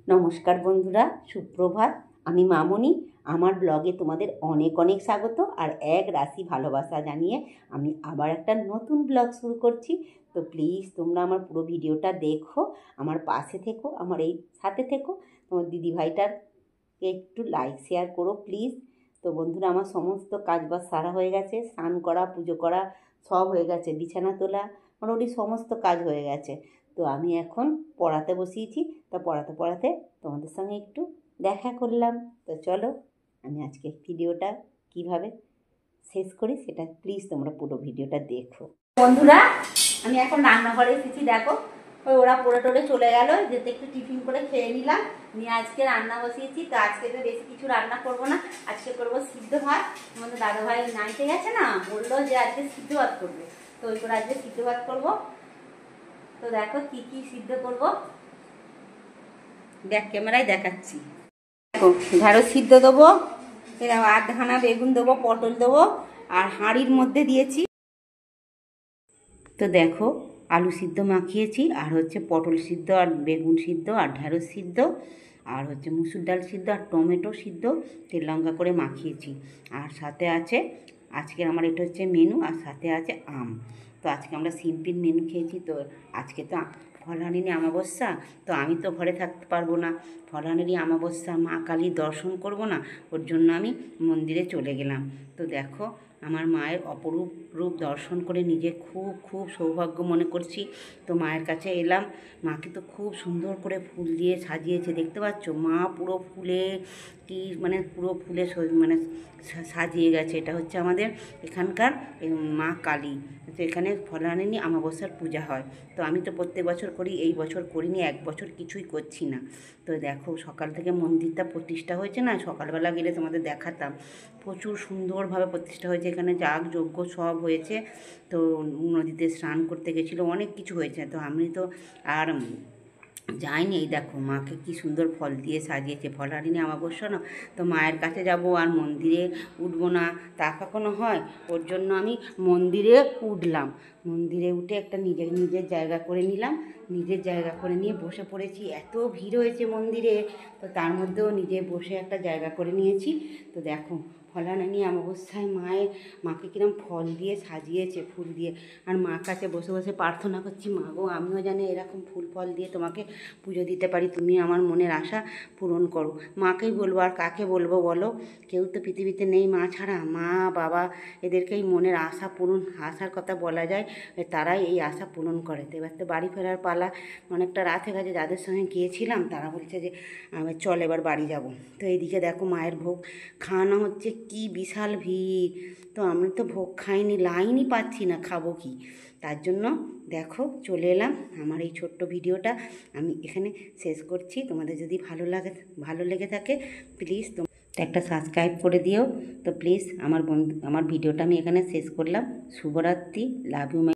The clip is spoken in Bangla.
নমস্কার বন্ধুরা, সুপ্রভাত। আমি মামনি। আমার ব্লগে তোমাদের অনেক অনেক স্বাগত আর এক রাশি ভালোবাসা জানিয়ে আমি আবার একটা নতুন ব্লগ শুরু করছি। তো প্লিজ তোমরা আমার পুরো ভিডিওটা দেখো, আমার পাশে থেকো, আমার এই সাথে থেকো। তোমার দিদিভাইটারকে একটু লাইক শেয়ার করো প্লিজ। তো বন্ধুরা, আমার সমস্ত কাজবাজ সারা হয়ে গেছে, স্নান করা, পুজো করা সব হয়ে গেছে, বিছানা তোলা, মোটামুটি সমস্ত কাজ হয়ে গেছে। তো আমি এখন পড়াতে বসিয়েছি। তা পড়াতে পড়াতে তোমাদের সঙ্গে একটু দেখা করলাম। তো চলো আমি আজকে ভিডিওটা কিভাবে শেষ করি সেটা প্লিজ তোমরা পুরো ভিডিওটা দেখো। বন্ধুরা, আমি এখন রান্নাঘরে এসেছি। দেখো, ওরা পড়ে টড়ে চলে গেল, যেতে একটু টিফিন করে খেয়ে নিলাম, নিয়ে আজকে রান্না বসিয়েছি। তো আজকে তো বেশি কিছু রান্না করবো না, আজকে করবো সিদ্ধ ভাত। তোমাদের দাদাভাই নাইতে গেছে না, বললো যে আজকে সিদ্ধ ভাত করবে, তো ওই করে আজকে সিদ্ধ ভাত করবো। তো দেখো কি কি সিদ্ধ করবো, ব্যাক ক্যামেরায় দেখাচ্ছি। দেখো, ঢেঁড়স সিদ্ধ দেবো, আধখানা বেগুন দেবো, পটল দেবো, আর হাঁড়ির মধ্যে দিয়েছি। তো দেখো, আলু সিদ্ধ মাখিয়েছি, আর হচ্ছে পটল সিদ্ধ, আর বেগুন সিদ্ধ, আর ঢেঁড়স সিদ্ধ, আর হচ্ছে মুসুর ডাল সিদ্ধ, আর টমেটো সিদ্ধ তেল লঙ্কা করে মাখিয়েছি। আর সাথে আছে, আজকের আমার এটা হচ্ছে মেনু, আর সাথে আছে আম। তো আজকে আমরা সিম্পল মেনু খেয়েছি। তো আজকে তো ফলহারিণী অমাবস্যা, তো আমি তো ঘরে থাকতে পারবো না। ফলহারিণী অমাবস্যা, মা কালীর দর্শন করব না, ওর জন্য আমি মন্দিরে চলে গেলাম। তো দেখো, আমার মায়ের অপরূপ রূপ দর্শন করে নিজে খুব খুব সৌভাগ্য মনে করছি। তো মায়ের কাছে এলাম। মাকে তো খুব সুন্দর করে ফুল দিয়ে সাজিয়েছে, দেখতে পাচ্ছ? মা পুরো ফুলে কি মানে পুরো ফুলে মানে সাজিয়ে গেছে। এটা হচ্ছে আমাদের এখানকার মা কালী। তো এখানে ফলহারিণী অমাবস্যার পূজা হয়। তো আমি তো প্রত্যেক বছর করি, এই বছর করিনি, এক বছর কিছুই করছি না। তো দেখো, সকাল থেকে মন্দিরটা প্রতিষ্ঠা হয়েছে না, সকালবেলা গেলে তোমাদের দেখাতাম। প্রচুর সুন্দরভাবে প্রতিষ্ঠা হয়েছে, এখানে যাগ যজ্ঞ সব হয়েছে। তো নদীতে স্নান করতে গেছিলো, অনেক কিছু হয়েছে। তো আমি তো আর যাইনি। এই দেখো, মাকে কি সুন্দর ফল দিয়ে সাজিয়েছে। ফলহারিণী অমাবস্যা না, তো মায়ের কাছে যাব আর মন্দিরে উঠবো না, তা কখনো হয়? ওর জন্য আমি মন্দিরে উঠলাম। মন্দিরে উঠে একটা নিজের জায়গা করে নিলাম, নিজের জায়গা করে নিয়ে বসে পড়েছি। এত ভিড় হয়েছে মন্দিরে, তো তার মধ্যেও নিজে বসে একটা জায়গা করে নিয়েছি। তো দেখো, ফলহারিণী অমাবস্যায় মাকে কিরম ফল দিয়ে সাজিয়েছে, ফুল দিয়ে। আর মার কাছে বসে বসে প্রার্থনা করছি, মা গো, আমিও জানি এরকম ফুল ফল দিয়ে তোমাকে পুজো দিতে পারি, তুমি আমার মনের আশা পূরণ করো। মাকেই বলবো, আর কাকে বলবো বলো? কেউ তো পৃথিবীতে নেই মা ছাড়া। মা বাবা এদেরকেই মনের আশা পূরণ, আশার কথা বলা যায়, তারাই এই আশা পূরণ করে। তো এবার তো বাড়ি ফেরার পালা, অনেকটা রাত হয়ে গেছে। যাদের সঙ্গে গিয়েছিলাম তারা বলছে যে চল এবার বাড়ি যাব। তো এইদিকে দেখো, মায়ের ভোগ খাওয়ানো হচ্ছে, কি বিশাল ভিড়। তো আমি তো ভোগ খাইনি, লাইনই পাচ্ছি না, খাবো কি? তার জন্য দেখো চলে এলাম। আমার এই ছোট্ট ভিডিওটা আমি এখানে শেষ করছি। তোমাদের যদি ভালো লেগে থাকে প্লিজ একটা সাবস্ক্রাইব করে দিও। তো প্লিজ আমার ভিডিওটা আমি এখানে শেষ করলাম। শুভরাত্রি, লাভ ইউ।